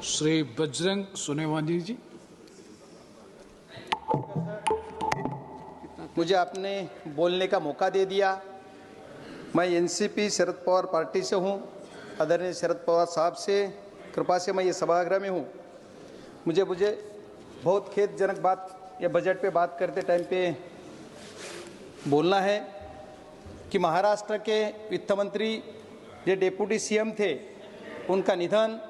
श्री बजरंग सोनेवानी जी। मुझे आपने बोलने का मौका दे दिया। मैं एनसीपी शरद पवार पार्टी से हूँ। आदरणीय शरद पवार साहब से कृपा से मैं ये सभागृह में हूँ। मुझे बहुत खेदजनक बात या बजट पे बात करते टाइम पे बोलना है कि महाराष्ट्र के वित्त मंत्री जो डेप्यूटी सीएम थे उनका निधन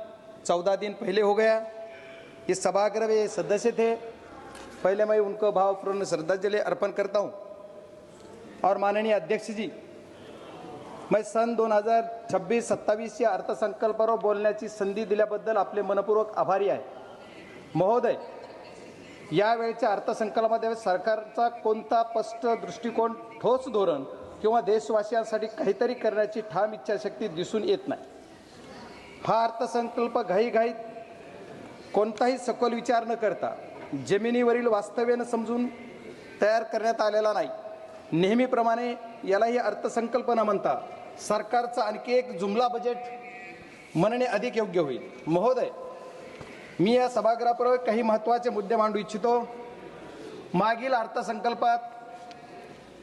14 दिन पहले हो गया। इस सभागृह में सदस्य थे। पहले मैं उनको भावपूर्ण श्रद्धांजलि अर्पण करता हूं। और माननीय अध्यक्ष जी, मैं सन 2026-27 या अर्थसंकल्पावर बोलण्याची संधी दिल्याबद्दल आपले मनपूर्वक आभारी आहे। महोदय, यावेळच्या अर्थसंकल्पामध्ये सरकारचा कोणता स्पष्ट दृष्टिकोन, ठोस धोरण किंवा देशवासियांसाठी काहीतरी करण्याची ठाम इच्छाशक्ती दिसून येत नाही। हा अर्थसंकल्प घाईघाईत कोणताही सखोल विचार न करता जमिनीवरील वास्तव्यानं समजून तयार करण्यात आलेला नाही। नेहमीप्रमाणे यालाही अर्थसंकल्प न म्हणता सरकारचा आणखी एक जुमला बजेट म्हणणे अधिक योग्य होईल। महोदय, मी या सभागृहापूर्वी काही महत्त्वाचे मुद्दे मांडू इच्छितो। मागील अर्थसंकल्पात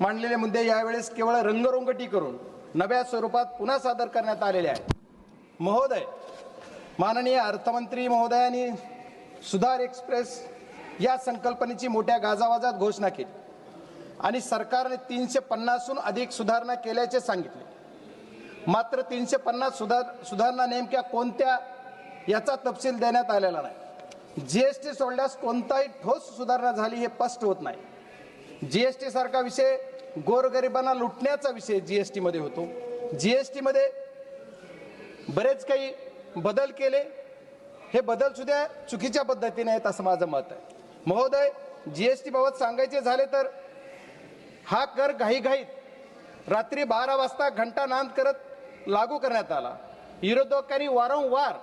मांडलेले मुद्दे यावेळेस केवळ रंगरंगटी करून नव्या स्वरूपात पुन्हा सादर करण्यात आलेले आहेत। महोदय, माननीय अर्थमंत्री महोदयांनी सुधार एक्सप्रेस या संकल्पनेची मोठ्या गाजावाजात घोषणा केली आणि सरकारने 350हून अधिक सुधारणा केल्याचे सांगितले। मात्र 350 सुधारणा नेमक्या कोणत्या याचा तपशील देण्यात आलेला नाही। जीएसटी सोडल्यास कोणताही ठोस सुधारणा झाली हे स्पष्ट होत नाही। जीएसटी सारखा विषय गोरगरिबांना लुटण्याचा विषय जीएसटी मध्ये होतो। जीएसटी मध्ये बरेच काही बदल केले, हे बदल सुद्धा चुकीच्या पद्धतीने आहेत असं माझं मत आहे। महोदय, जीएसटी बाबत सांगायचे झाले तर हा कर घाईघाईत रात्री 12 वाजता घंटानाद करत लागू करण्यात आला। विरोधकांनी वारंवार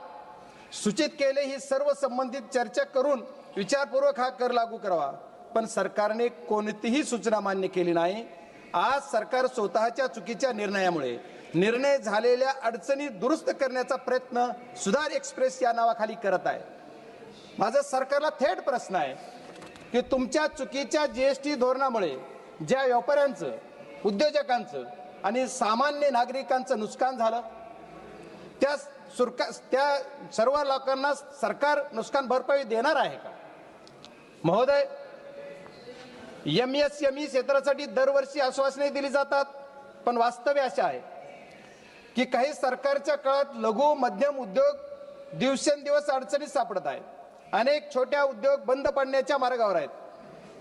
सूचित केले ही सर्व संबंधित चर्चा करून विचारपूर्वक हा कर लागू करावा, पण सरकारने कोणतीही सूचना मान्य केली नाही। आज सरकार स्वतःच्या चुकीच्या निर्णयामुळे निर्णय झालेल्या अडचणी दुरुस्त करण्याचा प्रयत्न सुधार एक्सप्रेस या नावाखाली करत आहे। माझा सरकारला थेट प्रश्न आहे की तुमच्या चुकीच्या जीएसटी धोरणामुळे ज्या व्यापाऱ्यांचं, उद्योजकांचं आणि सामान्य नागरिकांचं नुकसान झालं त्या सर्व लोकांना सरकार नुकसान भरपाई देणार आहे का? महोदय, एमएसएमई क्षेत्रासाठी दरवर्षी आश्वासने दिली जातात, पण वास्तव्य असे आहे की काही सरकारच्या काळात लघु मध्यम उद्योग दिवसेंदिवस अडचणीत सापडत आहेत। अनेक छोट्या उद्योग बंद पडण्याच्या मार्गावर आहेत।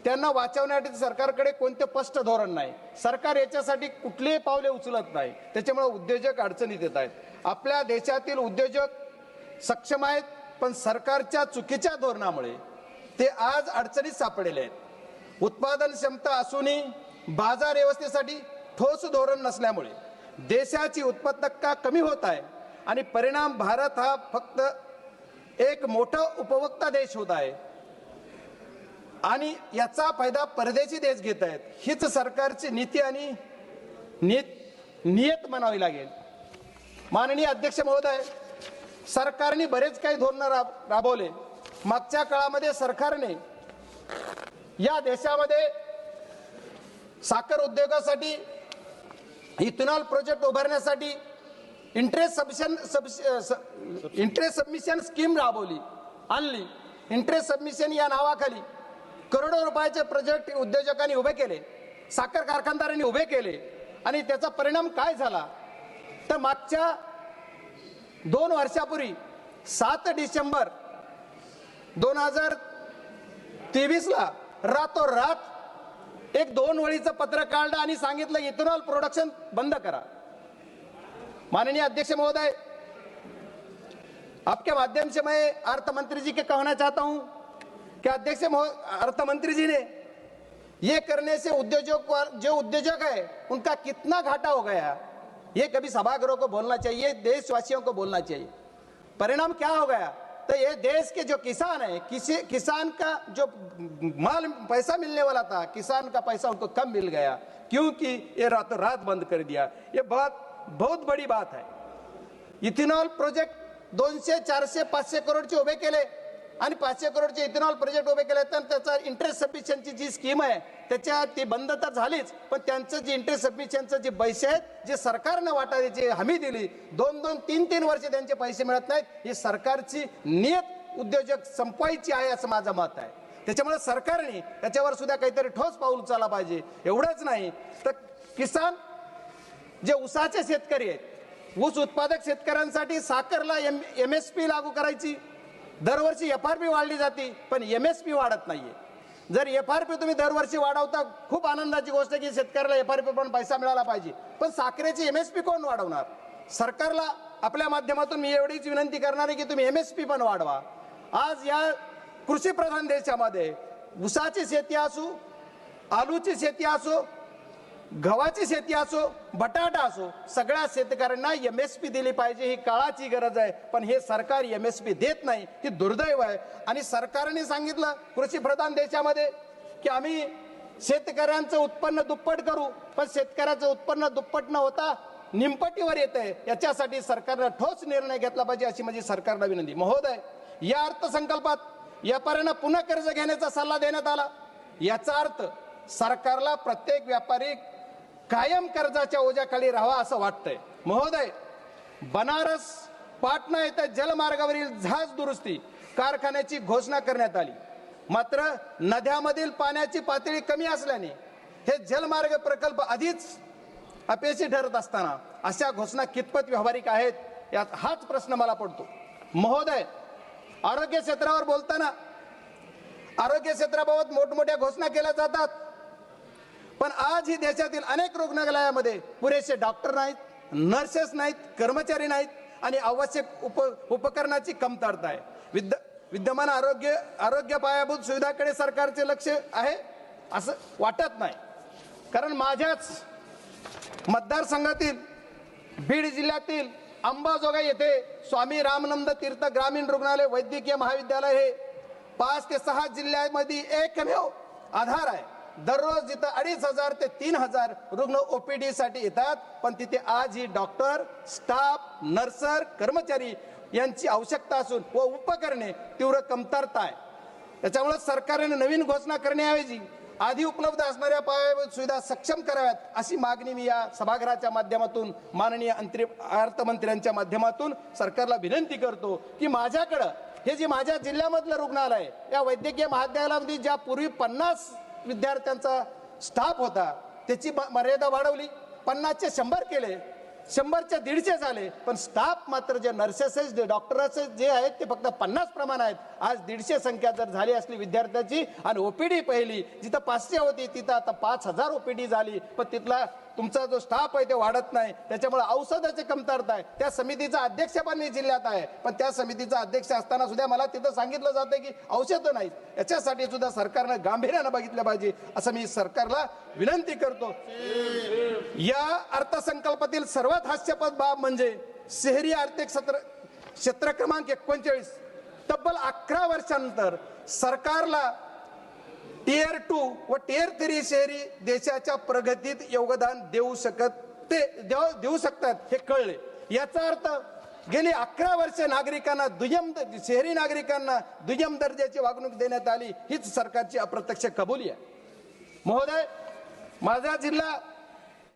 त्यांना वाचवण्यासाठी सरकारकडे कोणते स्पष्ट धोरण नाही। सरकार याच्यासाठी कुठलीही पावले उचलत नाही। त्याच्यामुळे उद्योजक अडचणीत येत आहेत। आपल्या देशातील उद्योजक सक्षम आहेत, पण सरकारच्या चुकीच्या धोरणामुळे ते आज अडचणीत सापडलेले आहेत। उत्पादन क्षमता असूनही बाजार व्यवस्थेसाठी ठोस धोरण नसल्यामुळे देशाची उत्पादकता कमी होत आहे आणि परिणाम भारत हा फक्त एक मोठा उपभोक्ता देश होत आहे आणि याचा फायदा परदेशी देश घेत आहेत। हीच सरकारची नीती आणि नियत म्हणावी लागेल। माननीय अध्यक्ष महोदय, सरकारने बरेच काही धोरण राबवले। मागच्या काळामध्ये सरकारने या देशामध्ये साखर उद्योगासाठी इथेनॉल प्रोजेक्ट उभारण्यासाठी इंटरेस्ट सबमिशन स्कीम राबवली आणली। इंटरेस्ट सबमिशन या नावाखाली करोडो रुपयाचे प्रोजेक्ट उद्योजकांनी उभे केले, साखर कारखानदारांनी उभे केले आणि त्याचा परिणाम काय झाला तर मागच्या 2 वर्षापूर्वी 7 डिसेंबर 2023 ला रातोरात एक 2 वळीचं पत्र काढलं आणि सांगितलं इथेनॉल प्रोडक्शन बंद करा। माननीय अध्यक्ष महोदय, आपके माध्यम से मैं अर्थ मंत्री जी के कहना चाहता हूं कि अध्यक्ष अर्थ मंत्री जी ने ये करने से जो उद्योजक है उनका कितना घाटा हो गया, ये कभी सभागृह को बोलना चाहिए, देशवासियों को बोलना चाहिए। परिणाम क्या हो गया तो ये देश के जो किसान है, किसान का जो माल पैसा मिलने वाला था, किसान का पैसा उनको कम मिल गया क्योंकि ये रातों रात बंद कर दिया। ये बहुत बड़ी बात है। इथेनॉल प्रोजेक्ट 200 400 500 करोडचे उभे केले आणि 500 करोडचे इथेनॉल प्रोजेक्ट उभे केले, तर त्याचा इंटरेस्ट सबमिशनची जी स्कीम आहे त्याच्या ती बंद तर झालीच, पण त्यांचं जे इंटरेस्ट सबमिशनचं जे पैसे आहेत जे सरकारनं वाटायची हमी दिली 2-2 3-3 वर्ष त्यांचे पैसे मिळत नाहीत, ही सरकारची नियत उद्योजक संपवायची आहे असं माझं मत आहे. त्याच्यामुळे सरकारने त्याच्यावर सुद्धा काहीतरी ठोस पाऊल उचलला पाहिजे. एवढंच नाही तर किसान जे ऊसाचे शेतकरी आहेत, ऊस उत्पादक शेतकऱ्यांसाठी साखरला MSP लागू करायची. दरवर्षी FRP वाढली जाते पण MSP वाढत नाहीये. जर FRP तुम्ही दरवर्षी वाढवता खूप आनंदाची गोष्ट आहे की शेतकऱ्याला FRP पण पैसा मिळाला पाहिजे, पण साखरेची MSP कोण वाढवणार? सरकारला आपल्या माध्यमातून मी एवढीच विनंती करणार आहे की तुम्ही MSP पण वाढवा. आज या कृषी प्रधान देशामध्ये ऊसाची शेती असो, आलूची शेती असो, गव्हाची शेती असो, बटाटा असो, सगळ्या शेतकऱ्यांना MSP दिली पाहिजे. ही काळाची गरज आहे, पण हे सरकार MSP देत नाही, ही दुर्दैव आहे. आणि सरकारने सांगितलं कृषी प्रधान देशामध्ये की आम्ही शेतकऱ्यांचं उत्पन्न दुप्पट करू, पण शेतकऱ्याचं उत्पन्न दुप्पट न होता निमपटीवर येतंय. याच्यासाठी सरकारनं ठोस निर्णय घेतला पाहिजे अशी माझी सरकारला विनंती. महोदय, या अर्थसंकल्पात व्यापाऱ्यांना पुन्हा कर्ज घेण्याचा सल्ला देण्यात आला. याचा अर्थ सरकारला प्रत्येक व्यापारी कायम कर्जाच्या ओझ्याखाली राहावा असं वाटतंय. महोदय, बनारस पाटणा येथे जलमार्गावरील जहाज दुरुस्ती कारखान्याची घोषणा करण्यात आली, मात्र नद्यामधील पाण्याची पातळी कमी असल्याने हे जलमार्ग प्रकल्प आधीच अपयशी ठरत असताना अशा घोषणा कितपत व्यावहारिक आहेत, यात हाच प्रश्न मला पडतो. महोदय, आरोग्य क्षेत्रावर बोलताना आरोग्य क्षेत्राबाबत मोठमोठ्या घोषणा केल्या जातात, पण आज ही देशातील अनेक रुग्णालयामध्ये पुरेसे डॉक्टर नाहीत, नर्सेस नाहीत, कर्मचारी नाहीत आणि आवश्यक उपकरणाची कमतरता आहे. विद्यमान आरोग्य पायाभूत सुविधाकडे सरकारचे लक्ष आहे असं वाटत नाही. कारण माझ्याच मतदारसंघातील बीड जिल्ह्यातील अंबाजोगाई येथे स्वामी रामानंद तीर्थ ग्रामीण रुग्णालय वैद्यकीय महाविद्यालय हे 5 ते 6 जिल्ह्यामध्ये एकमेव आधार आहे. दररोज जिथं 2,500 ते 3,000 रुग्ण OPD साठी येतात, पण तिथे आज ही डॉक्टर, स्टाफ, नर्सर, कर्मचारी यांची आवश्यकता असून व उपकरणे तीव्र कमतरता आहे. त्याच्यामुळे सरकारने नवीन घोषणा करण्याऐवजी आधी उपलब्ध असणाऱ्या पायाभूत सुविधा सक्षम कराव्यात अशी मागणी मी या सभागृहाच्या माध्यमातून माननीय अर्थमंत्र्यांच्या माध्यमातून सरकारला विनंती करतो की माझ्याकडं हे जे माझ्या जिल्ह्यामधलं रुग्णालय, या वैद्यकीय महाविद्यालयामध्ये ज्या पूर्वी 50 विद्यार्थ्यांचा स्टाफ होता त्याची मर्यादा वाढवली, 50चे 100 केले, 100चे 150 झाले, पण स्टाफ मात्र जे नर्सेस जे डॉक्टर्स जे आहेत ते फक्त 50 प्रमाण आहेत. आज 150 संख्या जर झाली असली विद्यार्थ्याची आणि OPD पहिली जिथं 500 होती तिथं आता 5,000 OPD झाली, पण तिथला तुमचा जो स्टाफ आहे ते वाढत नाही. त्याच्यामुळे औषधाची कमतरता आहे. त्या समितीचा अध्यक्ष पण मी जिल्ह्यात आहे, पण त्या समितीचा अध्यक्ष असताना सुद्धा मला तिथं सांगितलं जातं की औषधं नाहीत. याच्यासाठी सुद्धा सरकारनं गांभीर्यानं बघितलं पाहिजे असं मी सरकारला विनंती करतो. या अर्थसंकल्पातील सर्वात हास्यास्पद बाब म्हणजे शहरी आर्थिक क्षेत्र क्रमांक 39 तब्बल 11 वर्षांनंतर सरकारला Tier 2 व Tier 3 शहरी देशाच्या प्रगतीत योगदान देऊ शकतात हे कळले. याचा अर्थ गेली 11 वर्ष नागरिकांना शहरी नागरिकांना दुय्यम दर्जाची वागणूक देण्यात आली, हीच सरकारची अप्रत्यक्ष कबुली आहे. महोदय, माझा जिल्हा